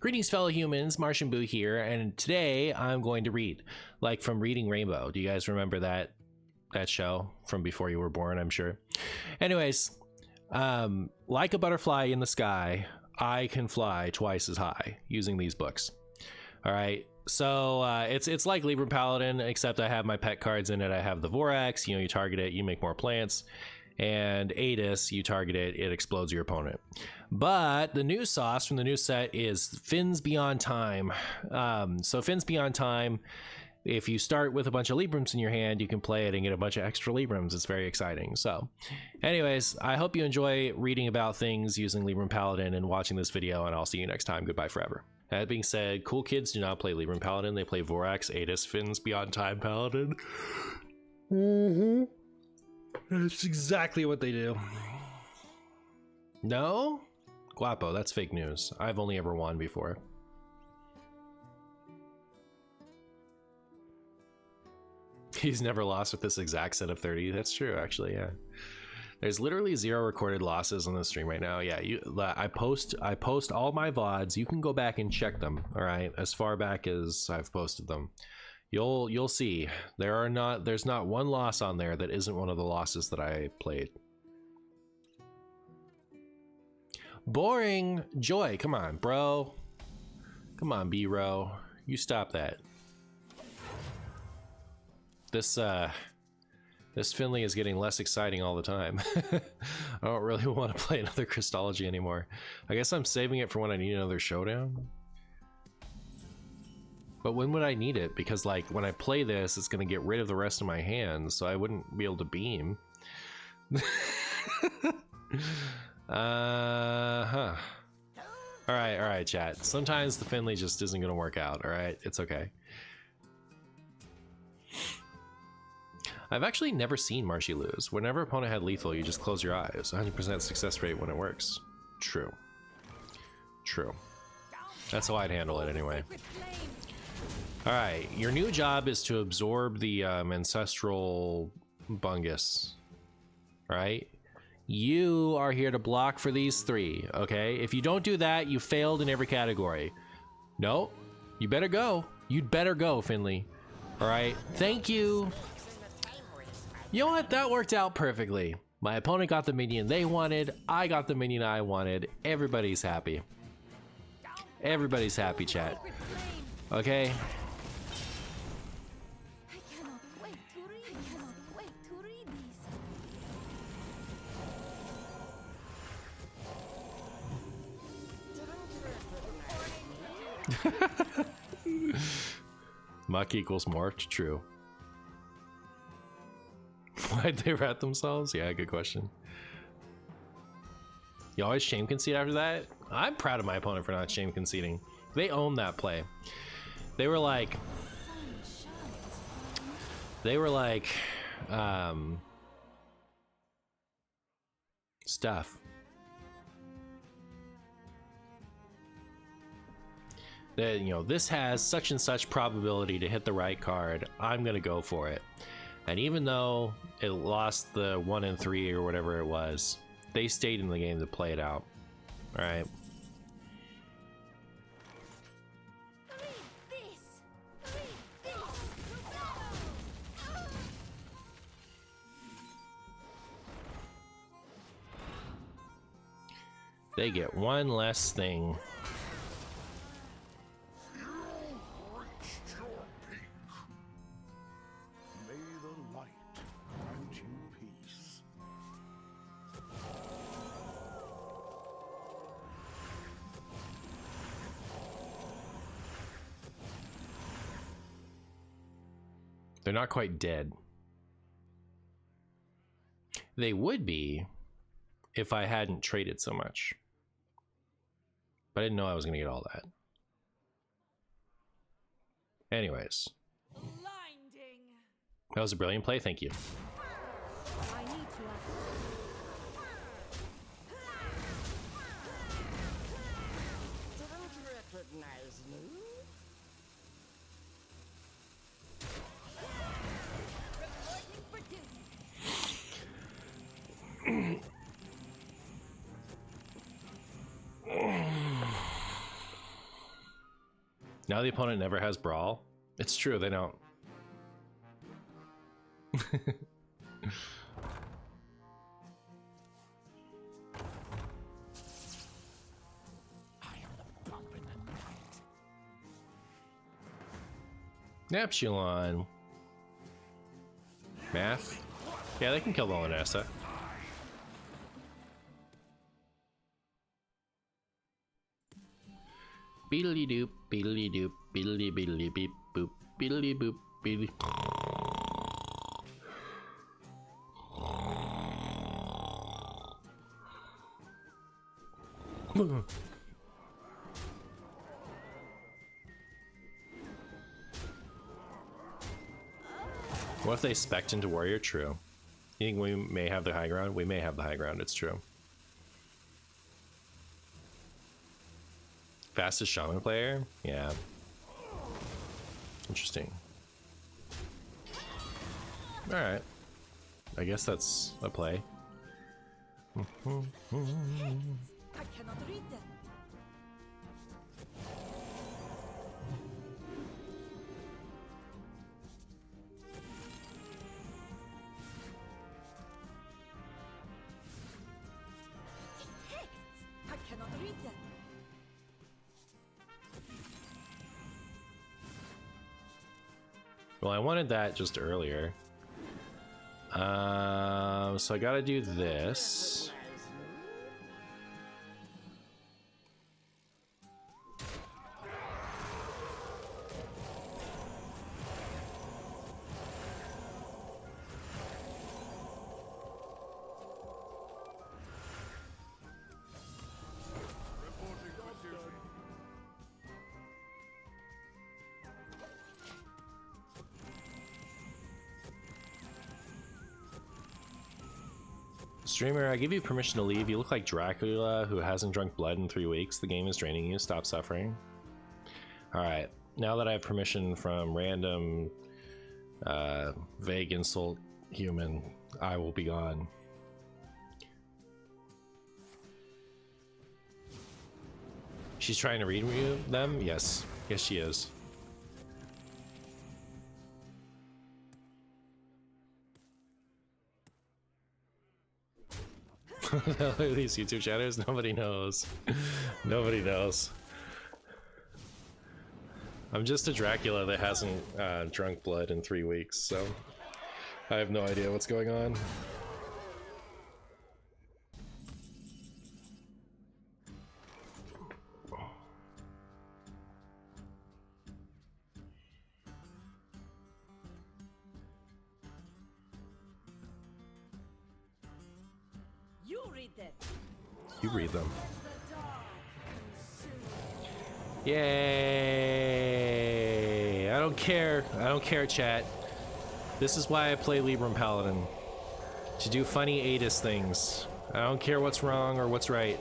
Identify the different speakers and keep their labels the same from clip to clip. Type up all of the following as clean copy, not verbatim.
Speaker 1: Greetings, fellow humans. MartianBuu here, and today I'm going to read, like from Reading Rainbow. Do you guys remember that show from before you were born? I'm sure. Anyways, like a butterfly in the sky, I can fly twice as high using these books. All right, so it's like Libram Paladin, except I have my pet cards in it. I have the Vorax. You target it, you make more plants. And Adis, you target it, it explodes your opponent. But the new sauce from the new set is Fins Beyond Time. So Fins Beyond Time, if you start with a bunch of Librams in your hand, you can play it and get a bunch of extra Librams. It's very exciting. So anyways, I hope you enjoy reading about things using Libram Paladin and watching this video, and I'll see you next time. Goodbye forever. That being said, cool kids do not play Libram Paladin. They play Vorax, Adis, Fins Beyond Time Paladin. That's exactly what they do. No? Guapo, that's fake news. I've only ever won before. He's never lost with this exact set of 30. That's true, actually, yeah. There's literally 0 recorded losses on the stream right now. Yeah, I post all my VODs. You can go back and check them, all right? As far back as I've posted them. You'll see there's not one loss on there that isn't one of the losses that I played. Boring. Joy, come on, bro. Come on, B-Row. You stop that. This Finley is getting less exciting all the time. I don't really want to play another Crystology anymore. I guess I'm saving it for when I need another showdown. But when would I need it? Because like when I play this, it's gonna get rid of the rest of my hands, so I wouldn't be able to beam. All right, chat. Sometimes the Finley just isn't gonna work out. All right, it's okay. I've actually never seen Marshy lose. Whenever opponent had lethal, you just close your eyes. 100% success rate when it works. True. That's how I'd handle it anyway. Alright, your new job is to absorb the ancestral bungus. Right? You are here to block for these 3, okay? If you don't do that, you failed in every category. No, you better go. You'd better go, Finley. Alright, thank you. You know what? That worked out perfectly. My opponent got the minion they wanted. I got the minion I wanted. Everybody's happy. Everybody's happy, chat. Okay? Muck equals more. True. Why'd they rat themselves? Yeah, good question. You always shame concede after that? I'm proud of my opponent for not shame conceding. They owned that play. They were like stuff. That, you know, this has such and such probability to hit the right card. I'm gonna go for it. And even though it lost the 1 in 3 or whatever it was, they stayed in the game to play it out. All right. They get one less thing. They're not quite dead. They would be if I hadn't traded so much. But I didn't know I was going to get all that. Anyways. Blinding. That was a brilliant play. Thank you. I need to don't recognize me. Now the opponent never has Brawl. It's true, they don't. Neptulon. Math? Yeah, they can kill the Lanessa. Beedly doop, beedly doop, beedly beedly beep boop, beedly boop, beedly. What if they spec'd into Warrior? True. You think we may have the high ground? We may have the high ground, it's true. Fastest Shaman player? Yeah. Interesting. Alright. I guess that's a play.
Speaker 2: I cannot read them. I cannot read them.
Speaker 1: Well, I wanted that just earlier. So I gotta do this. Streamer, I give you permission to leave. You look like Dracula who hasn't drunk blood in 3 weeks. The game is draining you. Stop suffering. Alright, now that I have permission from random vague insult human, I will be gone. She's trying to read them? Yes. Yes, she is. These YouTube chatters, nobody knows. Nobody knows. I'm just a Dracula that hasn't drunk blood in 3 weeks, so I have no idea what's going on.
Speaker 2: You read them.
Speaker 1: You read them. Yay! I don't care. I don't care, chat. This is why I play Libram Paladin. To do funny ADIS things. I don't care what's wrong or what's right.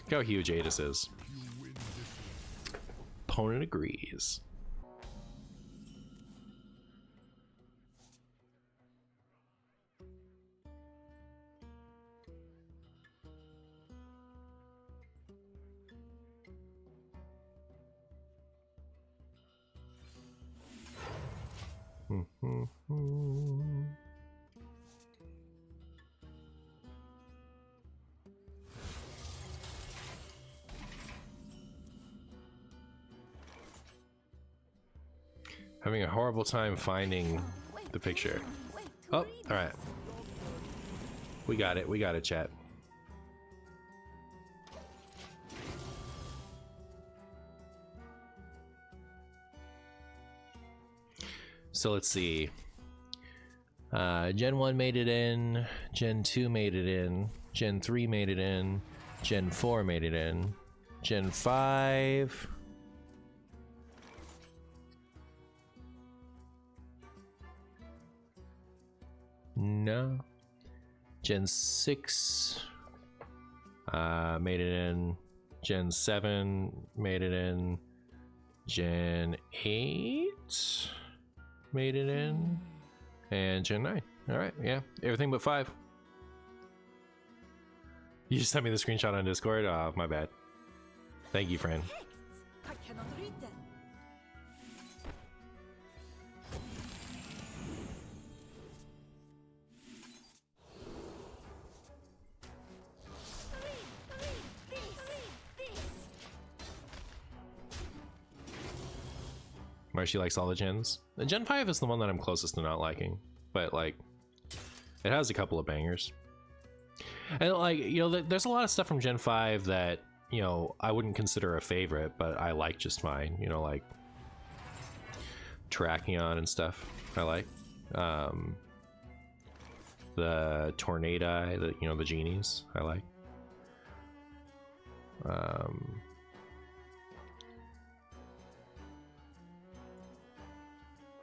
Speaker 1: Look how huge ADIS is. Opponent agrees. Having a horrible time finding the picture. Oh, alright. We got it, chat. So let's see. Gen 1 made it in, Gen 2 made it in, Gen 3 made it in, Gen 4 made it in, Gen 5... No. Gen 6 made it in. Gen 7 made it in. Gen 8 made it in, and Gen 9. All right, yeah, everything but 5. You just sent me the screenshot on Discord. Oh, my bad. Thank you, friend.
Speaker 2: Text. I cannot read them.
Speaker 1: Marcy likes all the gens. The Gen 5 is the one that I'm closest to not liking, but like, it has a couple of bangers. And like, you know, there's a lot of stuff from Gen 5 that, you know, I wouldn't consider a favorite, but I like just fine. You know, like Terrakion and stuff. I like the Tornado, the, you know, the genies. I like.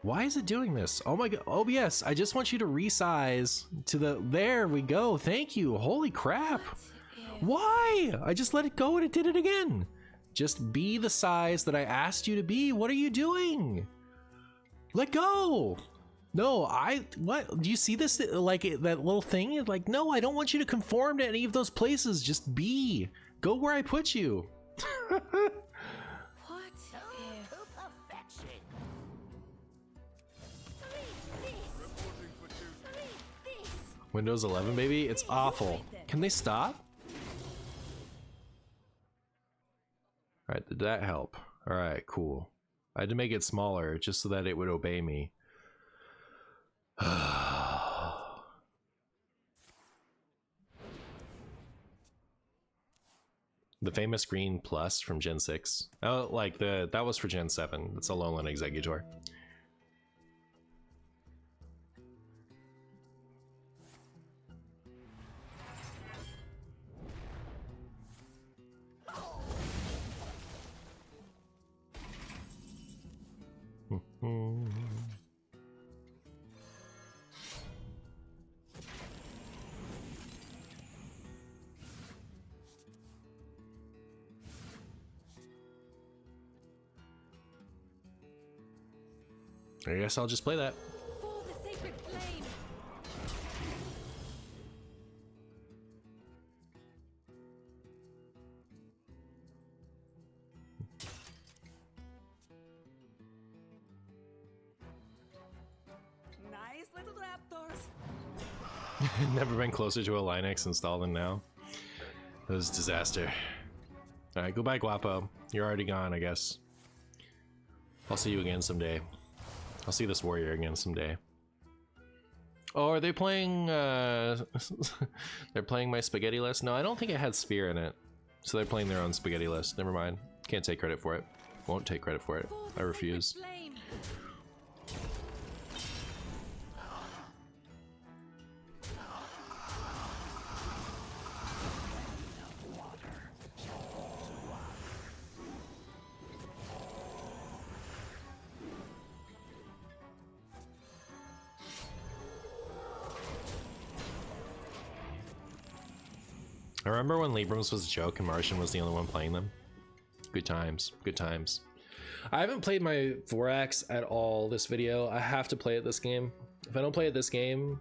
Speaker 1: Why is it doing this? Oh my god. OBS, I just want you to resize to the... There we go. Thank you. Holy crap. Why? I just let it go and it did it again. Just be the size that I asked you to be. What are you doing? Let go. No, what? Do you see this? Like that little thing? Like, no, I don't want you to conform to any of those places. Just be. Go where I put you. Windows 11, baby? It's awful. Can they stop? Alright, did that help? Alright, cool. I had to make it smaller just so that it would obey me. The famous green plus from Gen 6. Oh, like that was for Gen 7. It's a Alolan Exeggutor. I guess I'll just play that.
Speaker 2: For the sacred flame. Nice little raptors.
Speaker 1: Never been closer to a Linux install than now. It was a disaster. Alright, goodbye, Guapo. You're already gone, I guess. I'll see you again someday. I'll see this warrior again someday. Oh, are they playing, they're playing my spaghetti list? No, I don't think it had Sphere in it. So they're playing their own spaghetti list. Never mind. Can't take credit for it. Won't take credit for it. I refuse. I remember when Librams was a joke and Martian was the only one playing them. Good times, good times. I haven't played my Vorax at all this video. I have to play it this game. If I don't play it this game,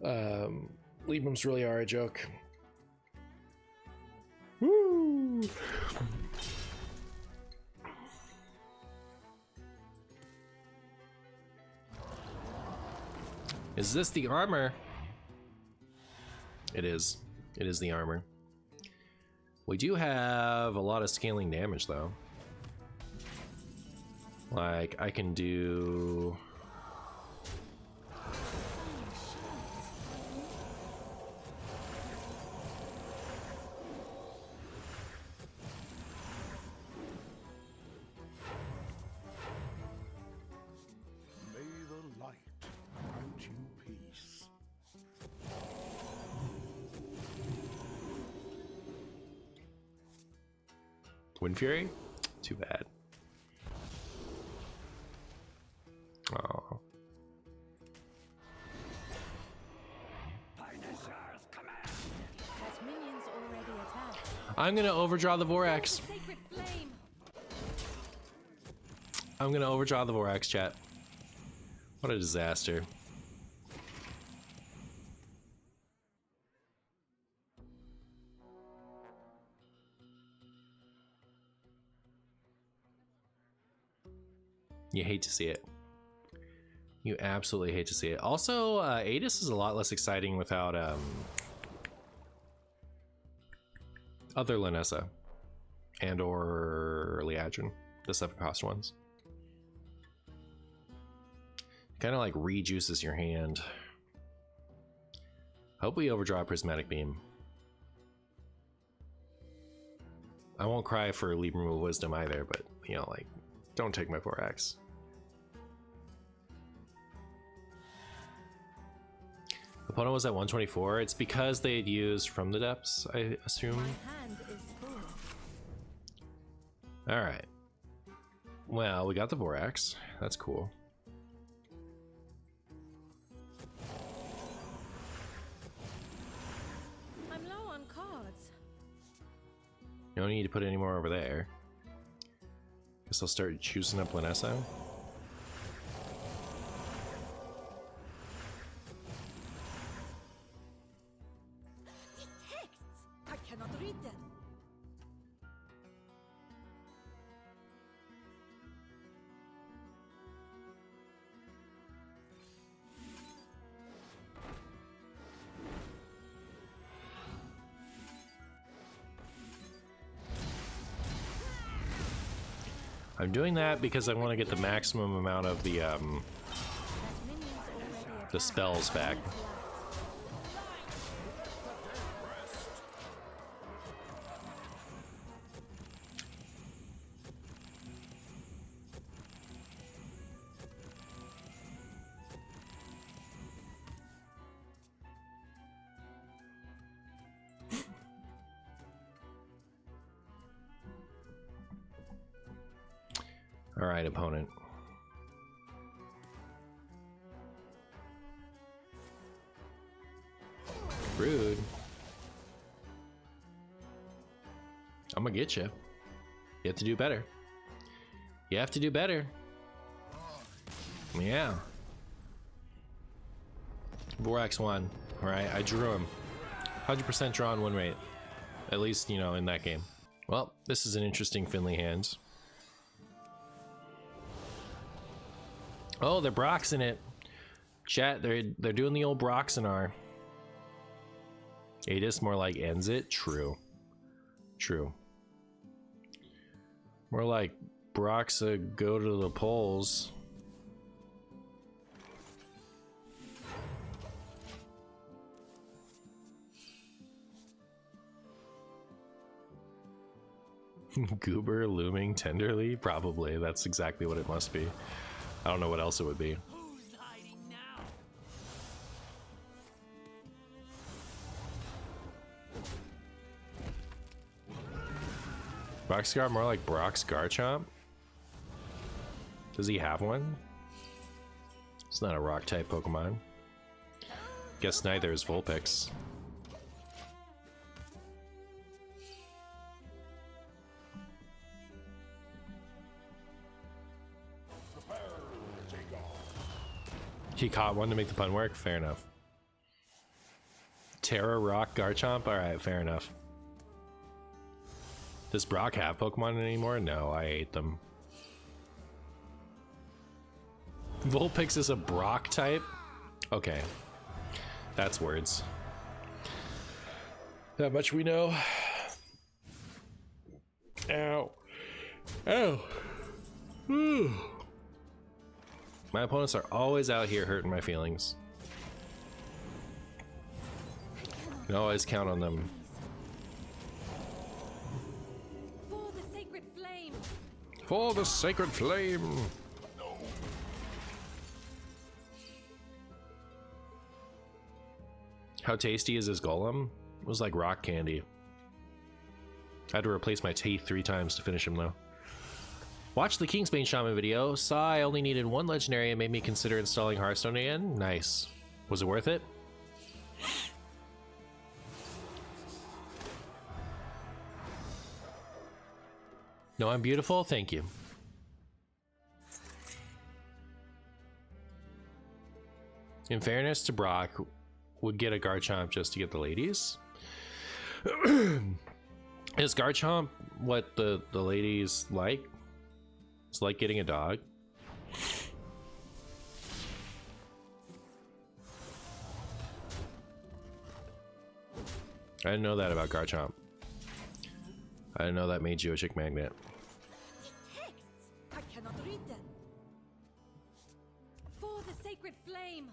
Speaker 1: Librams really are a joke. Woo! Is this the armor? It is. It is the armor. We do have a lot of scaling damage though. Like I can do... Wind Fury? Too bad. Oh.
Speaker 2: Has minions already attacked?
Speaker 1: I'm gonna overdraw the Vorax.
Speaker 2: Sacred flame.
Speaker 1: I'm gonna overdraw the Vorax, chat. What a disaster. You hate to see it. You absolutely hate to see it. Also, Adis is a lot less exciting without other Linessa and or Liadrin, the 7-cost ones. Kind of like rejuices your hand. Hope we overdraw a Prismatic Beam. I won't cry for Libram of Wisdom either, but you know, like, don't take my 4X. Opponent was at 124. It's because they had used From the Depths, I assume.
Speaker 2: My hand is full.
Speaker 1: All right. Well, we got the Vorax. That's cool.
Speaker 2: I'm low on cards.
Speaker 1: No need to put any more over there. Guess I'll start choosing up Linessa.
Speaker 2: These texts! I cannot read them.
Speaker 1: I'm doing that because I want to get the maximum amount of the spells back. All right, opponent. Rude. I'm gonna get you. You have to do better. You have to do better. Yeah. Vorax won. All right, I drew him. 100% drawn win rate. At least, you know, in that game. Well, this is an interesting Finley hand. Oh, they're Broxing it. Chat, they're doing the old Broxinar. Adis more like ends it. True. True. More like Broxa go to the polls. Goober looming tenderly? Probably. That's exactly what it must be. I don't know what else it would be.
Speaker 2: Who's hiding now?
Speaker 1: Boxcar more like Brock's Garchomp? Does he have one? It's not a rock type Pokemon. Guess neither is Vulpix. He caught one to make the pun work? Fair enough. Terra Rock Garchomp? Alright, fair enough. Does Brock have Pokemon anymore? No, I ate them. Vulpix is a Brock type? Okay. That's words. That much we know. Ow. Ow. Whew. My opponents are always out here hurting my feelings. You can always count on them.
Speaker 2: For the sacred flame.
Speaker 1: For the sacred flame! How tasty is this golem? It was like rock candy. I had to replace my teeth 3 times to finish him though. Watched the Kingsbane Shaman video, saw I only needed 1 legendary and made me consider installing Hearthstone again. Nice. Was it worth it? No, I'm beautiful? Thank you. In fairness to Brock, would get a Garchomp just to get the ladies. Is Garchomp what the ladies like? It's like getting a dog. I didn't know that about Garchomp. I didn't know that made you a chick magnet.
Speaker 2: Texts! I cannot read them. For the sacred flame.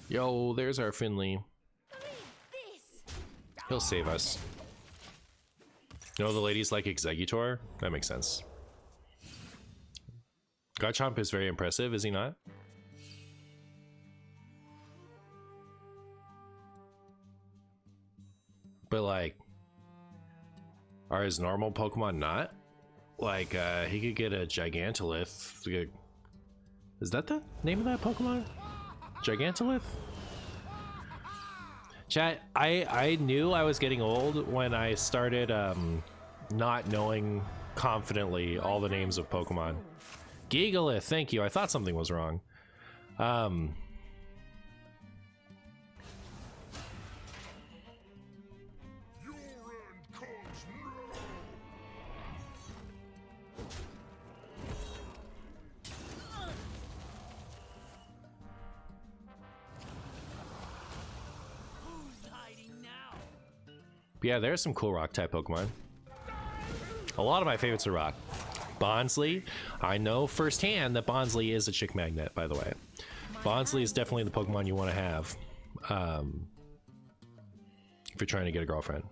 Speaker 1: Yo, there's our Finley. He'll save us. You know, the ladies like Executor? That makes sense. Garchomp is very impressive, is he not? But like, are his normal Pokemon not? Like, he could get a Gigantolith. Is that the name of that Pokemon? Gigantolith? Chat, I knew I was getting old when I started not knowing confidently all the names of Pokemon. Gigalith, thank you. I thought something was wrong. Yeah, there's some cool rock type Pokemon. A lot of my favorites are rock. Bonsly, I know firsthand that Bonsly is a chick magnet, by the way. Bonsly is definitely the Pokemon you want to have if you're trying to get a girlfriend.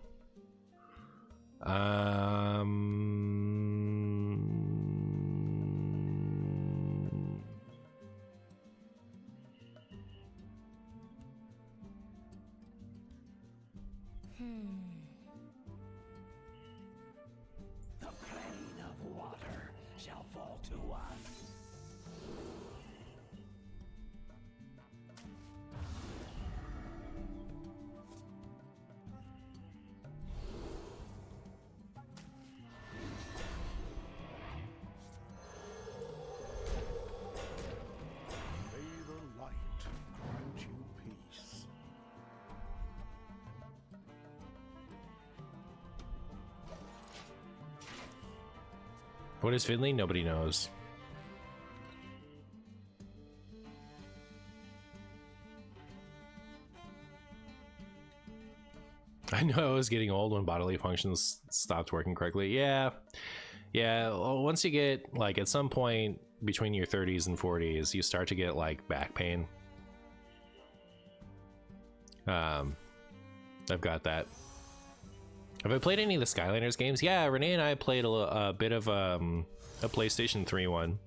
Speaker 1: What is Finley? Nobody knows. I know I was getting old when bodily functions stopped working correctly. Yeah. Well, once you get, like, at some point between your 30s and 40s, you start to get, like, back pain. I've got that. Have I played any of the Skylanders games? Yeah, Renee and I played a bit of a PlayStation 3 one.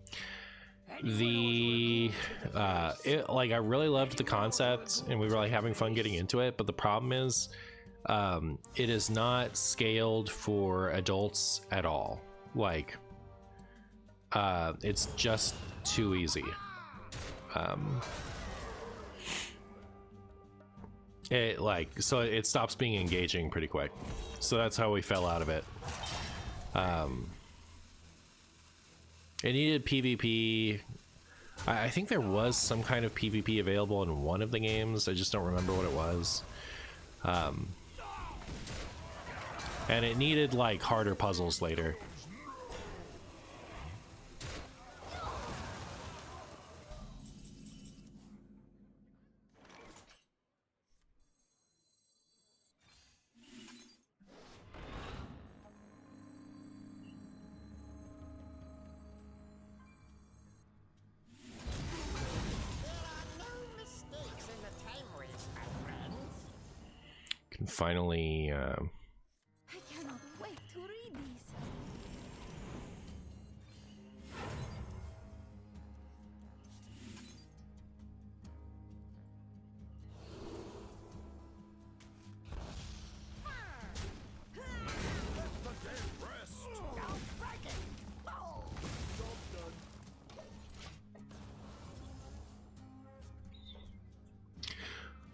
Speaker 1: Like, I really loved the concept, and we were like having fun getting into it. But the problem is, it is not scaled for adults at all. Like, it's just too easy. So it stops being engaging pretty quick. So that's how we fell out of it. It needed PvP. I think there was some kind of PvP available in one of the games. I just don't remember what it was. And it needed, like, harder puzzles later. Can finally
Speaker 2: I cannot wait to read these.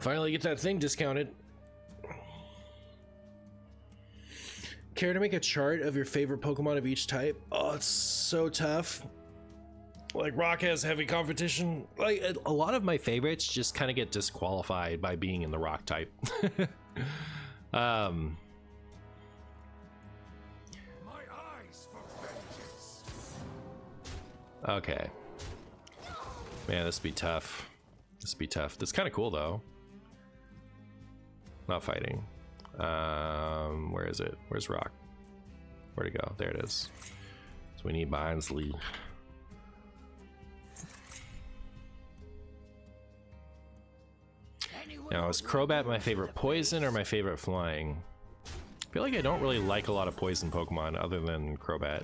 Speaker 1: Finally get that thing discounted. Care to make a chart of your favorite Pokemon of each type? Oh, it's so tough. Like, rock has heavy competition. Like, a lot of my favorites just kind of get disqualified by being in the rock type.
Speaker 3: My eyes for vengeance.
Speaker 1: Okay. Man, this would be tough. This would be tough. That's kind of cool, though. Not fighting. Where is it? Where's rock? Where'd it go? There it is. So we need Bindsley. Now, is Crobat my favorite poison or my favorite flying? I feel like I don't really like a lot of poison Pokemon other than Crobat.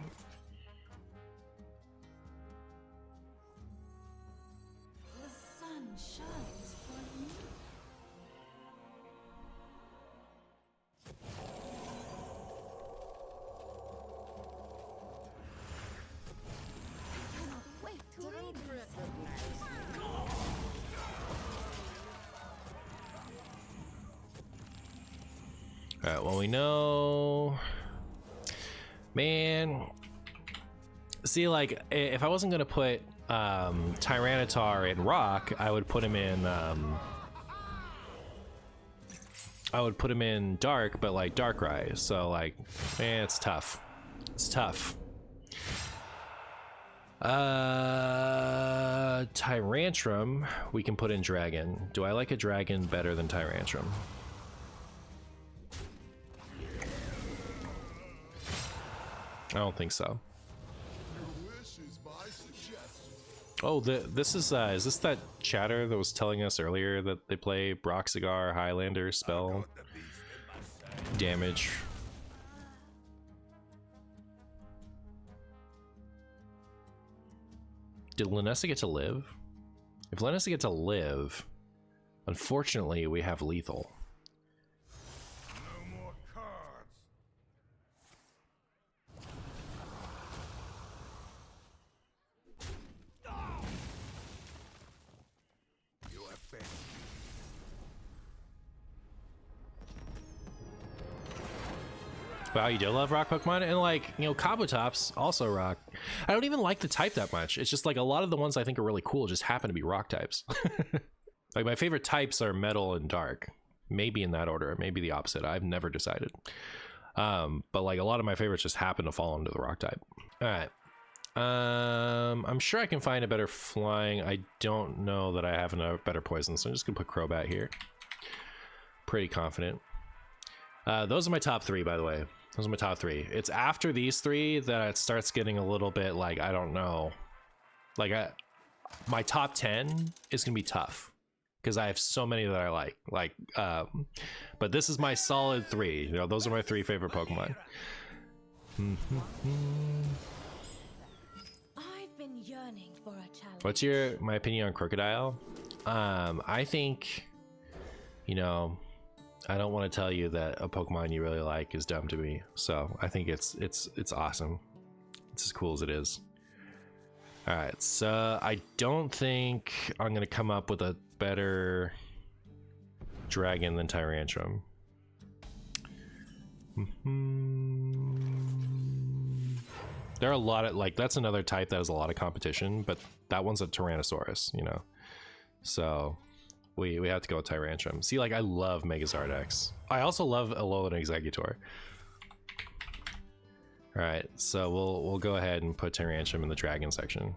Speaker 2: The sun shines for me. I cannot wait to read this.
Speaker 1: Alright, well, we know... Man... See, like, if I wasn't going to put Tyranitar in Rock, I would put him in... I would put him in Dark, but, like, Darkrai. So, like, man, it's tough. It's tough. Tyrantrum, we can put in Dragon. Do I like a Dragon better than Tyrantrum? I don't think so. Oh, this is this that chatter that was telling us earlier that they play Broxigar, Highlander, spell damage? Did Lanessa get to live? If Lanessa get to live, unfortunately we have lethal.
Speaker 3: No more cards. You have failed.
Speaker 1: Wow, you do love rock Pokemon? And like, you know, Kabutops also rock. I don't even like the type that much. It's just like a lot of the ones I think are really cool just happen to be rock types. Like my favorite types are metal and dark. Maybe in that order, maybe the opposite. I've never decided. But like a lot of my favorites just happen to fall into the rock type. All right. I'm sure I can find a better flying. I don't know that I have a better poison, so I'm just gonna put Crobat here. Pretty confident. Those are my top three, by the way. Those are my top three. It's after these three that it starts getting a little bit like, I don't know. Like my top 10 is gonna be tough because I have so many that I like. But this is my solid three. You know, those are my three favorite Pokemon.
Speaker 2: I've been yearning for a challenge.
Speaker 1: What's my opinion on Crocodile? I think, you know, I don't want to tell you that a Pokemon you really like is dumb to me. So I think it's awesome. It's as cool as it is. All right, so I don't think I'm gonna come up with a better dragon than Tyrantrum. There are a lot of, like, that's another type that has a lot of competition, but that one's a Tyrannosaurus, you know. So we have to go with Tyrantrum. See, like, I love Megazord X. I also love Alolan Exeggutor. All right, so we'll go ahead and put Tyrantrum in the dragon section.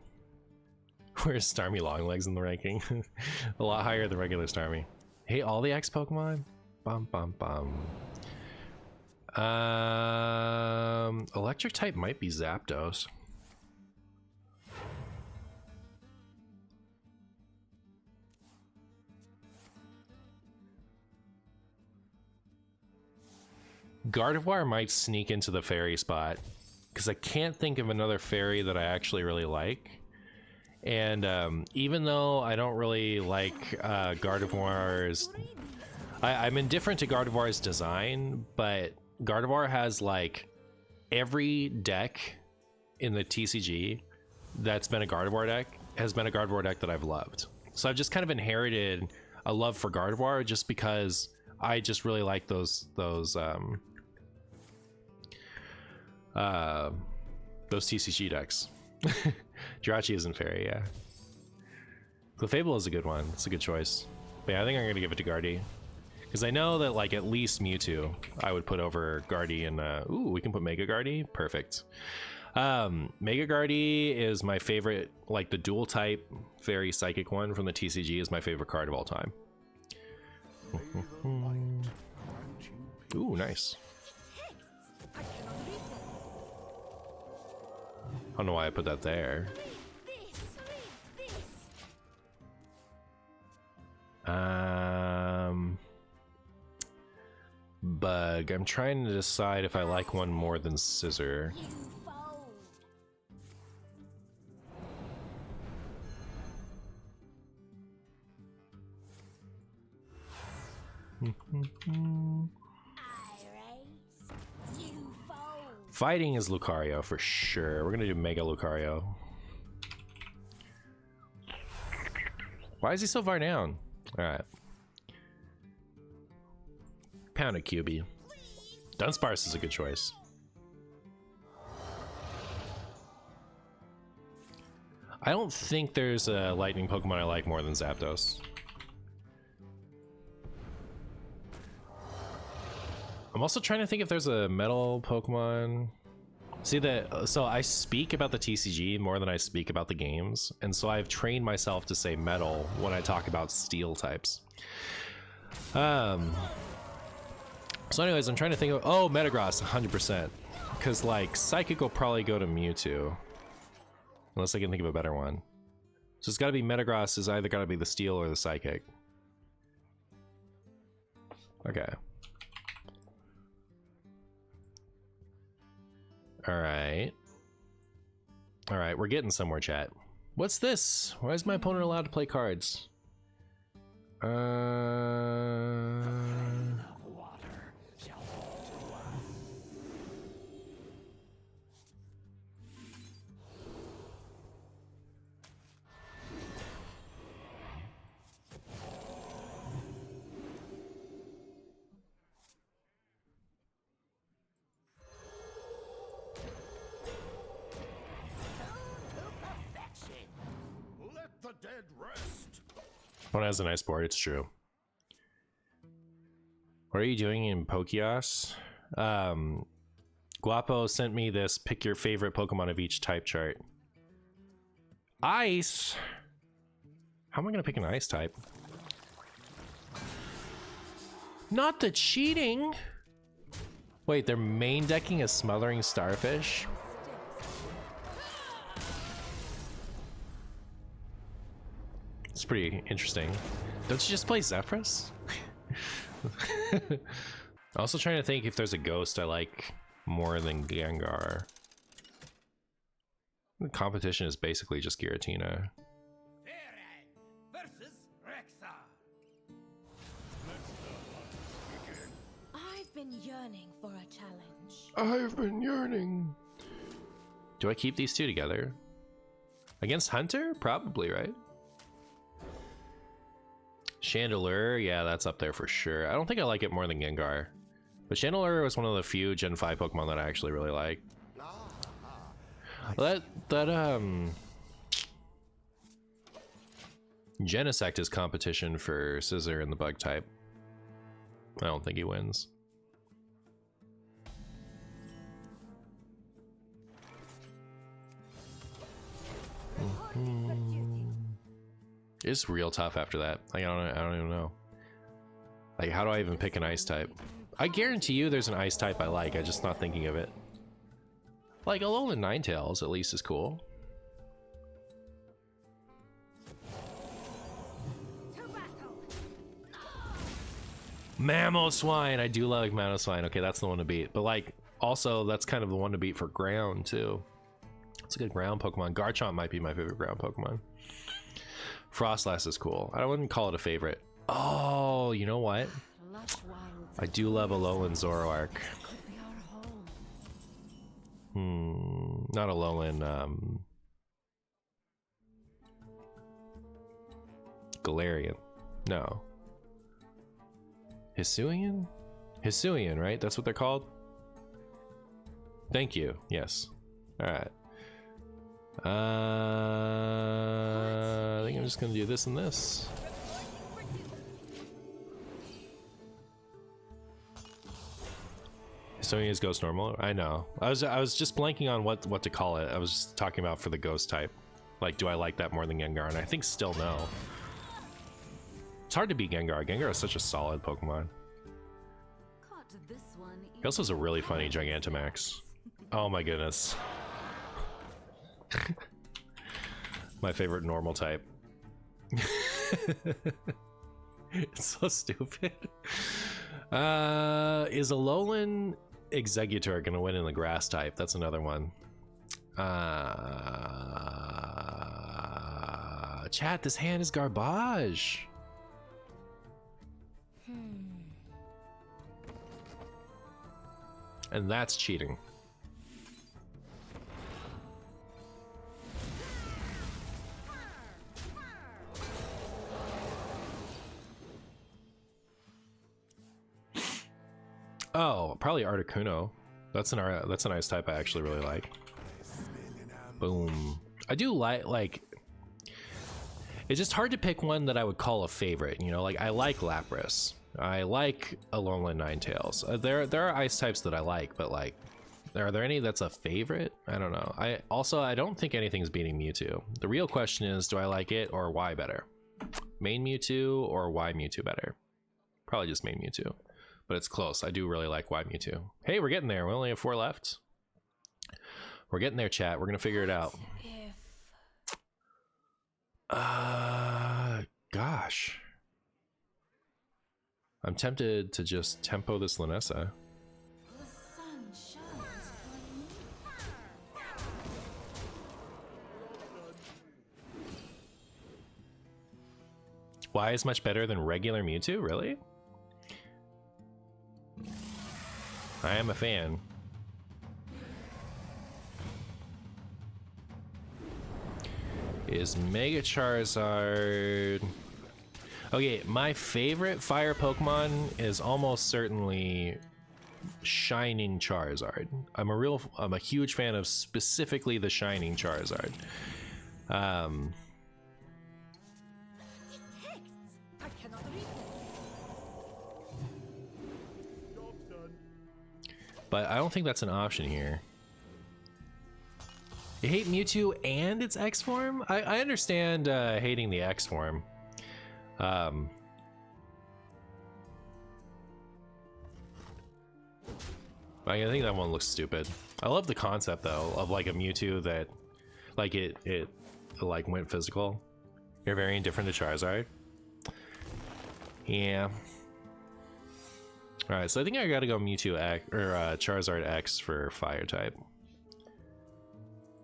Speaker 1: Where's Starmie Longlegs in the ranking? A lot higher than regular Starmie. Hey, all the X Pokemon? Bum bum bum. Electric type might be Zapdos. Gardevoir might sneak into the fairy spot because I can't think of another fairy that I actually really like. And even though I don't really like Gardevoir's, I'm indifferent to Gardevoir's design, but Gardevoir has like every deck in the TCG that's been a Gardevoir deck has been a Gardevoir deck that I've loved. So I've just kind of inherited a love for Gardevoir just because I just really like those TCG decks. Jirachi isn't fairy, yeah. Clefable is a good one. It's a good choice. But yeah, I think I'm gonna give it to Guardy. Because I know that like at least Mewtwo I would put over Guardy and ooh, we can put Mega Guardy. Perfect. Mega Guardy is my favorite, like the dual type fairy psychic one from the TCG is my favorite card of all time. Ooh, nice. I don't know why I put that there. Bug. I'm trying to decide if I like one more than Scissor. Fighting is Lucario for sure. We're gonna do Mega Lucario. Why is he so far down? Alright. Pound a QB. Dunsparce is a good choice. I don't think there's a lightning Pokemon I like more than Zapdos. I'm also trying to think if there's a metal Pokemon. See that? So I speak about the TCG more than I speak about the games, and so I've trained myself to say metal when I talk about steel types. So anyways, I'm trying to think of, oh, Metagross, 100%. Because like Psychic will probably go to Mewtwo, unless I can think of a better one. So it's got to be Metagross. Is either got to be the Steel or the Psychic. Okay. Alright. Alright, we're getting somewhere, chat. What's this? Why is my opponent allowed to play cards?
Speaker 3: Dead rest.
Speaker 1: One has a nice board, it's true. What are you doing in Pokeos? Guapo sent me this pick your favorite Pokemon of each type chart. Ice? How am I gonna pick an ice type? Not the cheating! Wait, they're main decking a Smothering Starfish? It's pretty interesting. Don't you just play Zephyrus? I'm also trying to think if there's a ghost I like more than Gengar. The competition is basically just Giratina.
Speaker 2: I've been yearning for a challenge.
Speaker 1: I've been yearning. Do I keep these two together? Against Hunter? Probably, right? Chandelure, yeah, that's up there for sure. I don't think I like it more than Gengar. But Chandelure was one of the few Gen 5 Pokemon that I actually really like. Genesect is competition for Scissor and the Bug type. I don't think he wins. It's real tough after that. Like, I don't even know. Like, how do I even pick an ice type? I guarantee you there's an ice type I like. I'm just not thinking of it. Like, Alolan Ninetales at least is cool. Mamoswine! I do like Mamoswine. Okay, that's the one to beat. But, like, also, that's kind of the one to beat for ground, too. It's a good ground Pokemon. Garchomp might be my favorite ground Pokemon. Frostlass is cool. I wouldn't call it a favorite. Oh, you know what? I do love Alolan Zoroark. Not Alolan, Galarian. No. Hisuian? Hisuian, right? That's what they're called? Thank you. Yes. Alright. I think I'm just gonna do this and this. Hisuian is ghost normal? I know. I was just blanking on what to call it. I was just talking about for the ghost type. Like, do I like that more than Gengar? And I think still no. It's hard to beat Gengar. Gengar is such a solid Pokemon. He also has a really funny Gigantamax. Oh my goodness. My favorite normal type. It's so stupid. Is Alolan Exeggutor gonna win in the grass type? That's another one. Chat, this hand is garbage. And that's cheating. Oh, probably Articuno. That's a nice type I actually really like. Boom. I do like it's just hard to pick one that I would call a favorite, you know, like I like Lapras. I like Alolan Ninetales. There are ice types that I like, but like are there any that's a favorite? I don't know. I don't think anything's beating Mewtwo. The real question is, do I like it or why better? Main Mewtwo or why Mewtwo better? Probably just main Mewtwo. But it's close. I do really like why Mewtwo. Hey, we're getting there. We only have 4 left. We're getting there, chat. We're gonna figure it out. Gosh. I'm tempted to just tempo this Lanessa. Why is much better than regular Mewtwo? Really? I am a fan. Is Mega Charizard... Okay, my favorite fire Pokemon is almost certainly Shining Charizard. I'm a huge fan of specifically the Shining Charizard. But I don't think that's an option here. You hate Mewtwo and its X form? I understand hating the X form. I think that one looks stupid. I love the concept though of like a Mewtwo that like it like went physical. You're very indifferent to Charizard. Yeah. All right, so I think I gotta go Mewtwo X or Charizard X for fire type.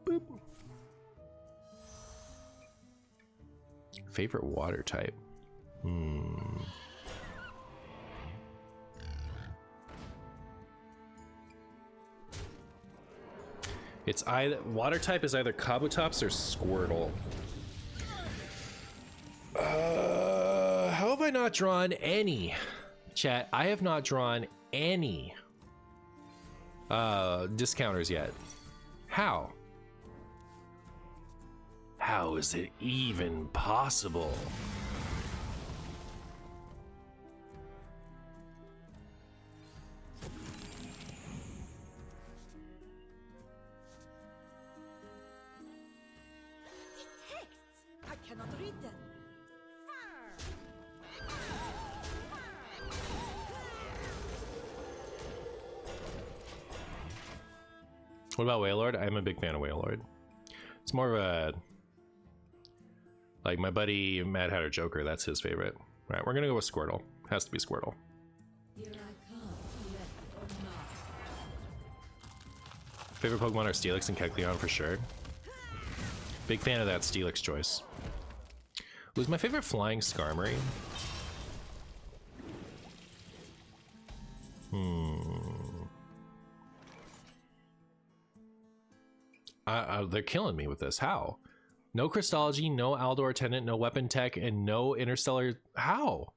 Speaker 1: Boop. Favorite water type. It's either water type is either Kabutops or Squirtle. How have I not drawn any? Chat, I have not drawn any discounters yet. How? How is it even possible?
Speaker 2: I cannot read them.
Speaker 1: What about Wailord? I'm a big fan of Wailord. It's more of a... Like my buddy Mad Hatter Joker, that's his favorite. All right, we're gonna go with Squirtle. Has to be Squirtle. Favorite Pokemon are Steelix and Kecleon for sure. Big fan of that Steelix choice. Who's my favorite flying Skarmory? They're killing me with this. How? No Crystology, no Aldor Tenant, no Weapon Tech, and no Interstellar. How?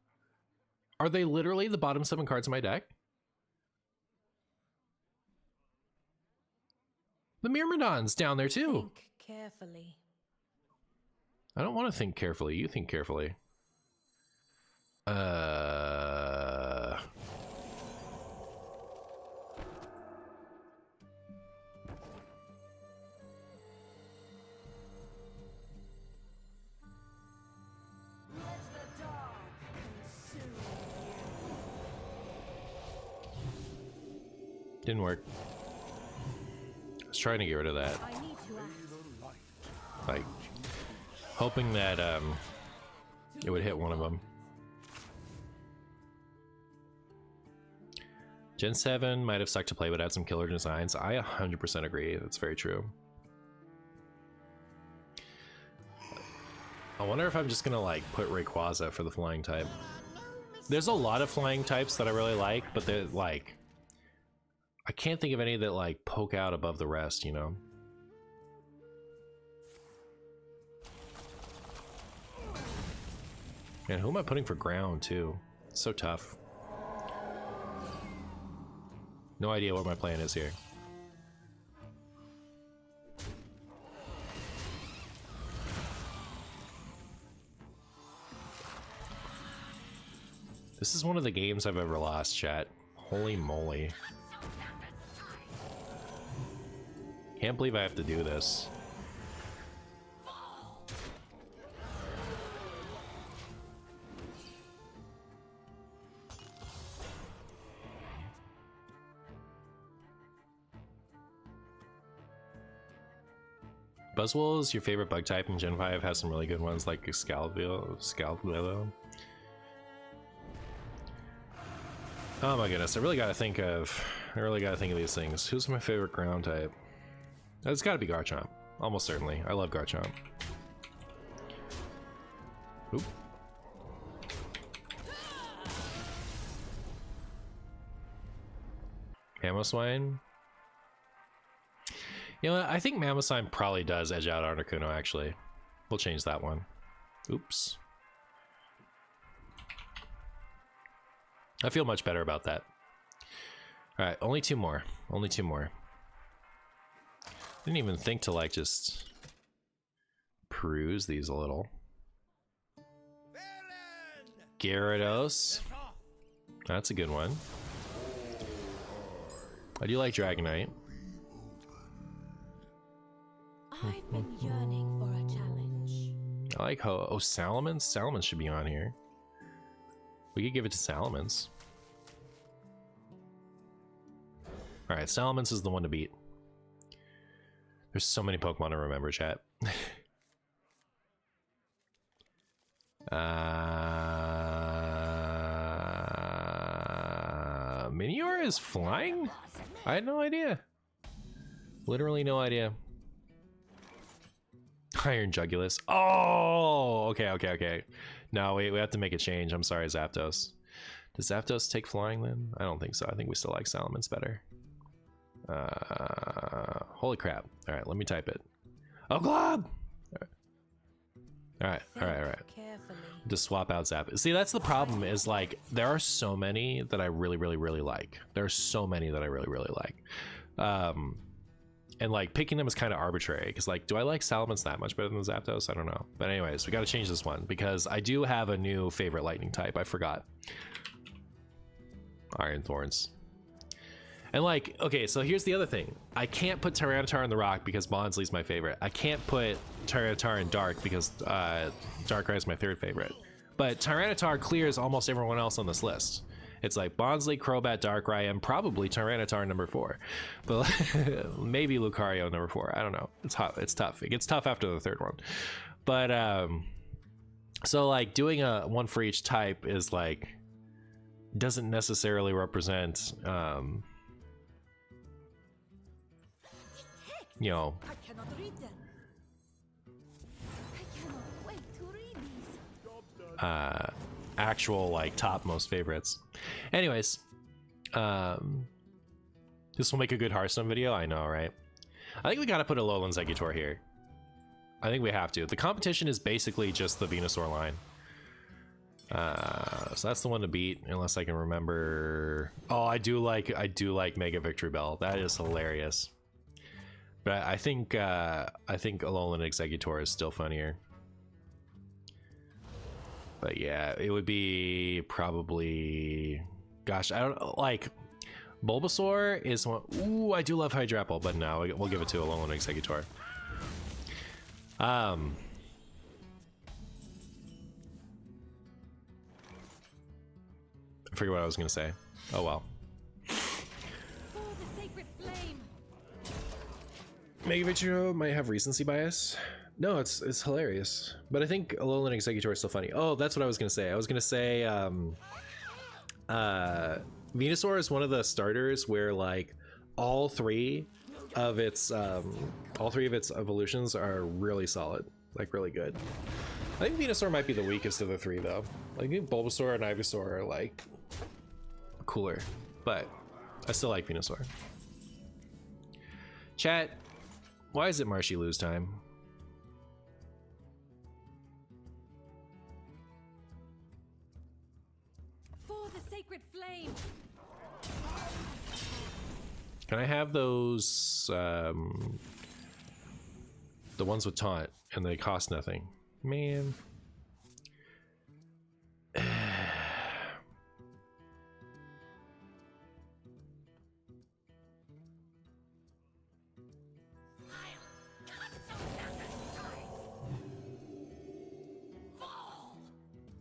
Speaker 1: Are they literally the bottom 7 cards in my deck? The Myrmidon's down there too.
Speaker 2: Think carefully.
Speaker 1: I don't want to think carefully. You think carefully. Didn't work. I was trying to get rid of that.
Speaker 2: I need to act.
Speaker 1: Like, hoping that it would hit one of them. Gen 7 might have sucked to play, but had some killer designs. I 100% agree. That's very true. I wonder if I'm just gonna like put Rayquaza for the flying type. There's a lot of flying types that I really like, but they're like, I can't think of any that like poke out above the rest, you know? Man, who am I putting for ground too? It's so tough. No idea what my plan is here. This is one of the games I've ever lost, chat. Holy moly. Can't believe I have to do this. Buzzwole is your favorite bug type, and Gen 5 has some really good ones like Scalvilo. Oh my goodness, I really gotta think of these things. Who's my favorite ground type? It's gotta be Garchomp. Almost certainly. I love Garchomp. Oop. Mamoswine. You know what? I think Mamoswine probably does edge out Articuno, actually. We'll change that one. Oops. I feel much better about that. Alright, only 2 more. Only 2 more. Didn't even think to, like, just peruse these a little. Gyarados. That's a good one. I do like Dragonite.
Speaker 2: I've been yearning for a challenge.
Speaker 1: I like oh, Salamence? Salamence should be on here. We could give it to Salamence. Alright, Salamence is the one to beat. There's so many Pokemon to remember, chat. Minior is flying? I had no idea. Literally no idea. Iron Jugulus. Oh, okay. No, we have to make a change. I'm sorry, Zapdos. Does Zapdos take flying then? I don't think so. I think we still like Salamence better. Holy crap. All right, let me type it. Oh, Glob! All right.
Speaker 2: Carefully.
Speaker 1: Just swap out Zap. See, that's the problem is like, there are so many that I really like. There are so many that I really like. And like picking them is kind of arbitrary because like, do I like Salamence that much better than Zapdos? I don't know. But anyways, we got to change this one because I do have a new favorite lightning type. I forgot. Iron Thorns. And like, okay, so here's the other thing. I can't put Tyranitar in the rock because Bonsly's my favorite. I can't put Tyranitar in dark because Darkrai is my 3rd favorite. But Tyranitar clears almost everyone else on this list. It's like Bonsly, Crobat, Darkrai, and probably Tyranitar number 4. But maybe Lucario number 4. I don't know. It's hot. It's tough. It gets tough after the 3rd one. But so like doing a one for each type is like doesn't necessarily represent you know,
Speaker 2: I cannot read them. I cannot wait to read these.
Speaker 1: actual like top most favorites. Anyways, this will make a good Hearthstone video. I know, right? I think we gotta put a Alolan Exeggutor here. I think we have to. The competition is basically just the Venusaur line. So that's the one to beat, unless I can remember. Oh, I do like Mega Victory Bell. That is hilarious. But I think Alolan Executor is still funnier. But yeah, it would be probably, gosh, I don't like, Bulbasaur is one. Ooh, I do love Hydra Apple, but no, we'll give it to Alolan Executor. I forget what I was gonna say. Oh well.
Speaker 2: For the sacred flame.
Speaker 1: Mega Victory might have recency bias. No, it's hilarious. But I think Alolan Executor is still funny. Oh, that's what I was gonna say. I was gonna say Venusaur is one of the starters where like all three of its evolutions are really solid, like really good. I think Venusaur might be the weakest of the three though. Like, I think Bulbasaur and Ivysaur are like cooler, but I still like Venusaur. Chat, why is it Marshy lose time?
Speaker 2: For the sacred flame.
Speaker 1: Can I have those, the ones with taunt, and they cost nothing? Man.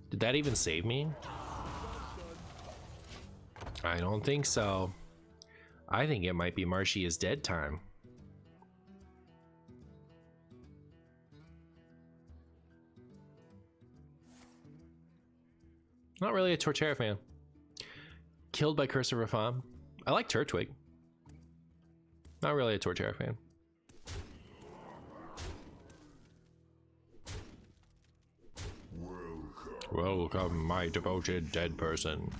Speaker 1: Did that even save me? I don't think so. I think it might be Marshy is dead time. Not really a Torterra fan. Killed by Curse of Rafam. I like Turtwig. Not really a Torterra fan. Welcome, my devoted dead person.